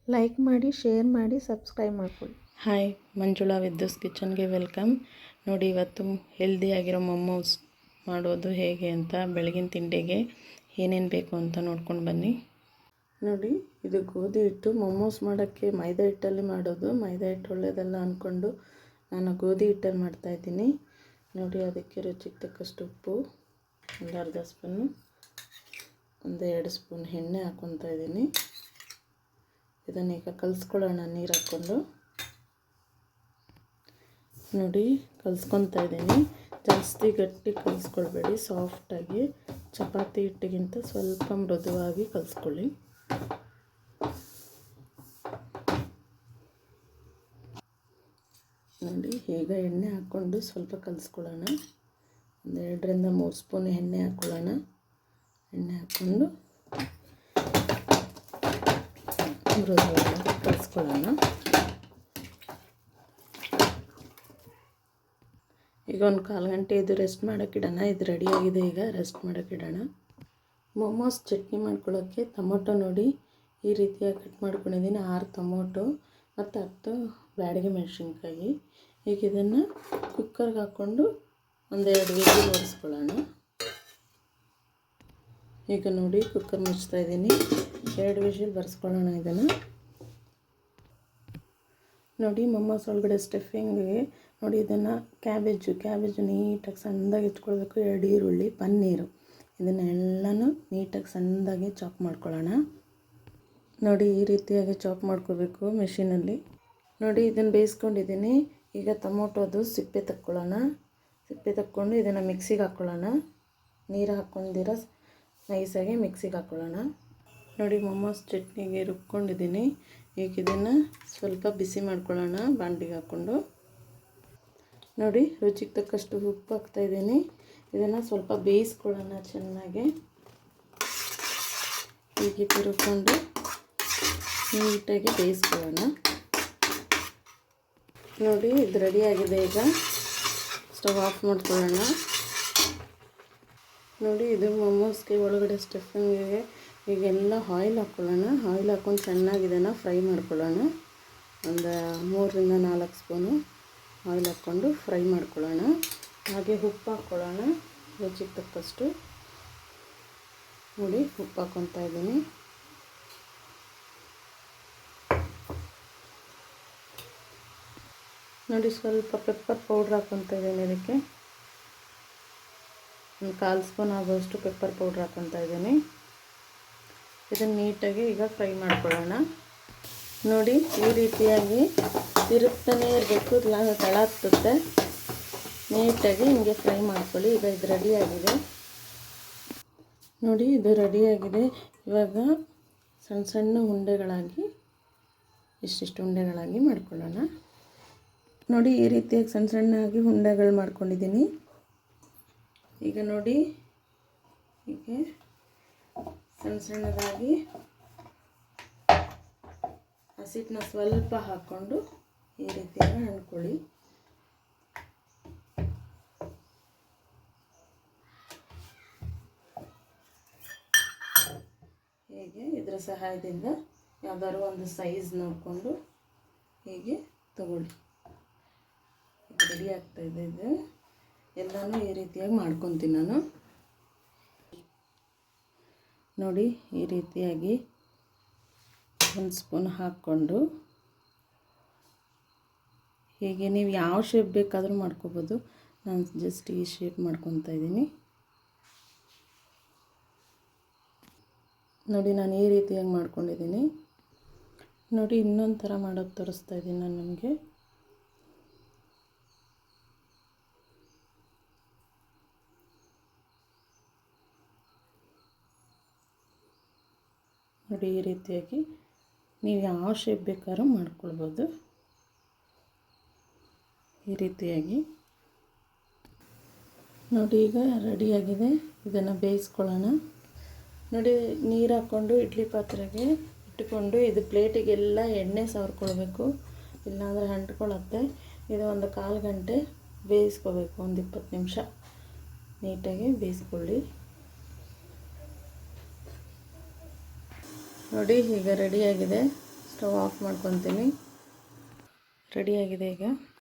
Like ಮಾಡಿ, share ಮಾಡಿ, subscribe ಮಾಡ್ಕೊಳ್ಳಿ. ಹಾಯ್, ಮಂಜುಳಾ ವಿದ್ಯುಸ್ ಕಿಚನ್ಗೆ ವೆಲ್ಕಮ್. ನೋಡಿ, ಇವತ್ತು ಹೆಲ್ದಿಯಾಗಿರೋ ಮೊಮೋಸ್ ಮಾಡೋದು ಹೇಗೆ ಅಂತ ಬೆಳಗಿನ ತಿಂಡಿಗೆ ಏನೇನು ಬೇಕು ಅಂತ ನೋಡ್ಕೊಂಡು ಬನ್ನಿ. ನೋಡಿ, ಇದು ಗೋಧಿ ಹಿಟ್ಟು. ಮೊಮೋಸ್ ಮಾಡೋಕ್ಕೆ ಮೈದಾ ಹಿಟ್ಟಲ್ಲಿ ಮಾಡೋದು. ಮೈದಾ ಹಿಟ್ಟು ಒಳ್ಳೆಯದಲ್ಲ ಅಂದ್ಕೊಂಡು ನಾನು ಗೋಧಿ ಹಿಟ್ಟಲ್ಲಿ ಮಾಡ್ತಾಯಿದ್ದೀನಿ. ನೋಡಿ, ಅದಕ್ಕೆ ರುಚಿಗೆ ತಕ್ಕಷ್ಟು ಉಪ್ಪು, ಒಂದು ಅರ್ಧ ಸ್ಪೂನು, ಒಂದು 2 ಸ್ಪೂನ್ ಎಣ್ಣೆ ಹಾಕ್ಕೊತಾ ಇದ್ದೀನಿ. ಇದನ್ನೀಗ ಕಲಿಸ್ಕೊಳ್ಳೋಣ ನೀರು ಹಾಕ್ಕೊಂಡು. ನೋಡಿ, ಕಲಿಸ್ಕೊತಾ ಇದ್ದೀನಿ. ಜಾಸ್ತಿ ಗಟ್ಟಿ ಕಲಿಸ್ಕೊಳ್ಬೇಡಿ, ಸಾಫ್ಟಾಗಿ ಚಪಾತಿ ಹಿಟ್ಟಿಗಿಂತ ಸ್ವಲ್ಪ ಮೃದುವಾಗಿ ಕಲಿಸ್ಕೊಳ್ಳಿ. ನೋಡಿ, ಈಗ ಎಣ್ಣೆ ಹಾಕ್ಕೊಂಡು ಸ್ವಲ್ಪ ಕಲಿಸ್ಕೊಳ್ಳೋಣ. ಒಂದು 2ರಿಂದ 3 ಸ್ಪೂನ್ ಎಣ್ಣೆ ಹಾಕ್ಕೊಳ್ಳೋಣ. ಎಣ್ಣೆ ಹಾಕ್ಕೊಂಡು ಮೃದುವಾಗಿ ಕಲಿಸ್ಕೊಳ್ಳೋಣ. ಈಗ ಒಂದು 1/4 ಗಂಟೆ ಇದು ರೆಸ್ಟ್ ಮಾಡೋಕ್ಕಿಡೋಣ. ಇದು ರೆಡಿಯಾಗಿದೆ, ಈಗ ರೆಸ್ಟ್ ಮಾಡೋಕ್ಕಿಡೋಣ. ಮೊಮೋಸ್ ಚಟ್ನಿ ಮಾಡ್ಕೊಳ್ಳೋಕ್ಕೆ ಟೊಮೊಟೊ ನೋಡಿ ಈ ರೀತಿಯಾಗಿ ಕಟ್ ಮಾಡ್ಕೊಂಡಿದ್ದೀನಿ. 6 ಟೊಮೊಟೊ ಮತ್ತು 10 ಬ್ಯಾಡಗಿ ಮೆಣಸಿನ್ಕಾಯಿ. ಈಗ ಇದನ್ನು ಕುಕ್ಕರ್ಗೆ ಹಾಕ್ಕೊಂಡು ಒಂದು 2 ವಿಸಿಲ್ ಹೊಡೆಸ್ಕೊಳ್ಳೋಣ. ಈಗ ನೋಡಿ, ಕುಕ್ಕರ್ ಮುಚ್ತಾಯಿದ್ದೀನಿ. 2 ವಿಸಿಲ್ ಬರ್ಸ್ಕೊಳ್ಳೋಣ ಇದನ್ನು. ನೋಡಿ, ಮೊಮೋಸ್ ಒಳಗಡೆ ಸ್ಟಫಿಂಗ್ಗೆ ನೋಡಿ ಇದನ್ನು ಕ್ಯಾಬೇಜು ನೀಟಾಗಿ ಸಣ್ಣದಾಗಿ ಇಟ್ಕೊಳ್ಬೇಕು. 2 ಈರುಳ್ಳಿ, ಪನ್ನೀರು, ಇದನ್ನೆಲ್ಲನೂ ನೀಟಾಗಿ ಸಣ್ಣದಾಗಿ ಚಾಪ್ ಮಾಡ್ಕೊಳ್ಳೋಣ. ನೋಡಿ, ಈ ರೀತಿಯಾಗಿ ಚಾಪ್ ಮಾಡ್ಕೋಬೇಕು ಮೆಷಿನಲ್ಲಿ. ನೋಡಿ, ಇದನ್ನು ಬೇಯಿಸ್ಕೊಂಡಿದ್ದೀನಿ. ಈಗ ಟೊಮೊಟೊದು ಸಿಪ್ಪೆ ತಕ್ಕೊಳ್ಳೋಣ. ಸಿಪ್ಪೆ ತಕ್ಕೊಂಡು ಇದನ್ನು ಮಿಕ್ಸಿಗೆ ಹಾಕ್ಕೊಳ್ಳೋಣ. ನೀರು ಹಾಕ್ಕೊಂಡಿರ ನೈಸಾಗಿ ಮಿಕ್ಸಿಗೆ ಹಾಕ್ಕೊಳ್ಳೋಣ. ನೋಡಿ, ಮೊಮೋಸ್ ಚಟ್ನಿಗೆ ರುಬ್ಕೊಂಡಿದ್ದೀನಿ. ಈಗ ಇದನ್ನು ಸ್ವಲ್ಪ ಬಿಸಿ ಮಾಡ್ಕೊಳ್ಳೋಣ ಬಾಣಲಿಗೆ ಹಾಕ್ಕೊಂಡು. ನೋಡಿ, ರುಚಿಗೆ ತಕ್ಕಷ್ಟು ಉಪ್ಪು ಹಾಕ್ತಾಯಿದ್ದೀನಿ. ಇದನ್ನು ಸ್ವಲ್ಪ ಬೇಯಿಸ್ಕೊಳ್ಳೋಣ ಚೆನ್ನಾಗಿ. ಹೀಗೆ ತಿರುಗ್ಕೊಂಡು ನೀಟಾಗಿ ಬೇಯಿಸ್ಕೊಳ್ಳೋಣ. ನೋಡಿ, ಇದು ರೆಡಿಯಾಗಿದೆ. ಈಗ ಸ್ಟವ್ ಆಫ್ ಮಾಡ್ಕೊಳ್ಳೋಣ. ನೋಡಿ, ಇದು ಮೊಮೋಸ್ಗೆ ಒಳಗಡೆ ಸ್ಟಫಿಂಗಿಗೆ ಈಗೆಲ್ಲ ಆಯಿಲ್ ಹಾಕ್ಕೊಳ್ಳೋಣ. ಆಯಿಲ್ ಹಾಕ್ಕೊಂಡು ಚೆನ್ನಾಗಿ ಇದನ್ನು ಫ್ರೈ ಮಾಡ್ಕೊಳ್ಳೋಣ. ಒಂದು 3ರಿಂದ 4 ಸ್ಪೂನು ಆಯಿಲ್ ಹಾಕ್ಕೊಂಡು ಫ್ರೈ ಮಾಡ್ಕೊಳ್ಳೋಣ. ಹಾಗೆ ಉಪ್ಪು ಹಾಕ್ಕೊಳ್ಳೋಣ ರುಚಿಗೆ ತಕ್ಕಷ್ಟು. ನೋಡಿ, ಉಪ್ಪು ಹಾಕ್ಕೊತಾ ಇದ್ದೀನಿ. ನೋಡಿ, ಸ್ವಲ್ಪ ಪೆಪ್ಪರ್ ಪೌಡ್ರ್ ಹಾಕ್ಕೊತಾ ಇದ್ದೀನಿ. ಇದಕ್ಕೆ ಒಂದು 1/4 ಸ್ಪೂನ್ ಆಗೋಷ್ಟು ಪೆಪ್ಪರ್ ಪೌಡ್ರ್ ಹಾಕ್ಕೊತಾ ಇದ್ದೀನಿ. ಇದನ್ನು ನೀಟಾಗಿ ಈಗ ಫ್ರೈ ಮಾಡ್ಕೊಳ್ಳೋಣ. ನೋಡಿ, ಈ ರೀತಿಯಾಗಿ ತಿರುಗ್ತಾನೇ ಇರಬೇಕು, ತಳ ಹತ್ತುತ್ತೆ. ನೀಟಾಗಿ ಹಿಂಗೆ ಫ್ರೈ ಮಾಡ್ಕೊಳ್ಳಿ. ಈಗ ಇದು ರೆಡಿಯಾಗಿದೆ. ನೋಡಿ, ಇದು ರೆಡಿಯಾಗಿದೆ. ಇವಾಗ ಸಣ್ಣ ಸಣ್ಣ ಉಂಡೆಗಳಾಗಿ ಇಷ್ಟಿಷ್ಟು ಉಂಡೆಗಳಾಗಿ ಮಾಡ್ಕೊಳ್ಳೋಣ. ನೋಡಿ, ಈ ರೀತಿಯಾಗಿ ಸಣ್ಣ ಸಣ್ಣಾಗಿ ಉಂಡೆಗಳು ಮಾಡ್ಕೊಂಡಿದ್ದೀನಿ. ಈಗ ನೋಡಿ, ಹೀಗೆ ಸಣ್ಣ ಸಣ್ಣದಾಗಿ ಹಸಿಟ್ಟನ್ನ ಸ್ವಲ್ಪ ಹಾಕ್ಕೊಂಡು ಈ ರೀತಿಯಾಗಿ ಹಣ್ಕೊಳ್ಳಿ. ಹೀಗೆ ಇದರ ಸಹಾಯದಿಂದ ಯಾವುದಾದ್ರು ಒಂದು ಸೈಜ್ ನೋಡಿಕೊಂಡು ಹೀಗೆ ತಗೊಳ್ಳಿ. ರೆಡಿ ಆಗ್ತಾಯಿದೆ. ಇದು ಎಲ್ಲನೂ ಈ ರೀತಿಯಾಗಿ ಮಾಡ್ಕೊತೀನಿ ನಾನು. ನೋಡಿ, ಈ ರೀತಿಯಾಗಿ 1 ಸ್ಪೂನ್ ಹಾಕ್ಕೊಂಡು ಹೀಗೆ ನೀವು ಯಾವ ಶೇಪ್ ಬೇಕಾದರೂ ಮಾಡ್ಕೋಬೋದು. ನಾನು ಜಸ್ಟ್ ಈ ಶೇಪ್ ಮಾಡ್ಕೊತಾ ಇದ್ದೀನಿ. ನೋಡಿ, ನಾನು ಈ ರೀತಿಯಾಗಿ ಮಾಡ್ಕೊಂಡಿದ್ದೀನಿ. ನೋಡಿ, ಇನ್ನೊಂದು ಥರ ಮಾಡೋದು ತೋರಿಸ್ತಾ ಇದ್ದೀನಿ ನಾನು ನಿಮಗೆ. ನೋಡಿ, ಈ ರೀತಿಯಾಗಿ ನೀವು ಯಾವ ಶೇಪ್ ಬೇಕಾದ್ರೂ ಮಾಡ್ಕೊಳ್ಬೋದು. ಈ ರೀತಿಯಾಗಿ ನೋಡಿ, ಈಗ ರೆಡಿಯಾಗಿದೆ. ಇದನ್ನು ಬೇಯಿಸ್ಕೊಳ್ಳೋಣ. ನೋಡಿ, ನೀರು ಹಾಕ್ಕೊಂಡು ಇಡ್ಲಿ ಪಾತ್ರೆಗೆ ಇಟ್ಕೊಂಡು ಇದು ಪ್ಲೇಟಿಗೆಲ್ಲ ಎಣ್ಣೆ ಸವರ್ಕೊಳ್ಬೇಕು, ಇಲ್ಲಾಂದರೆ ಅಂಟ್ಕೊಳ್ಳುತ್ತೆ. ಇದು ಒಂದು 1/4 ಗಂಟೆ ಬೇಯಿಸ್ಕೋಬೇಕು. ಒಂದು 20 ನಿಮಿಷ ನೀಟಾಗಿ ಬೇಯಿಸ್ಕೊಳ್ಳಿ. ನೋಡಿ, ಈಗ ರೆಡಿಯಾಗಿದೆ. ಸ್ಟವ್ ಆಫ್ ಮಾಡ್ಕೊತೀನಿ. ರೆಡಿಯಾಗಿದೆ ಈಗ.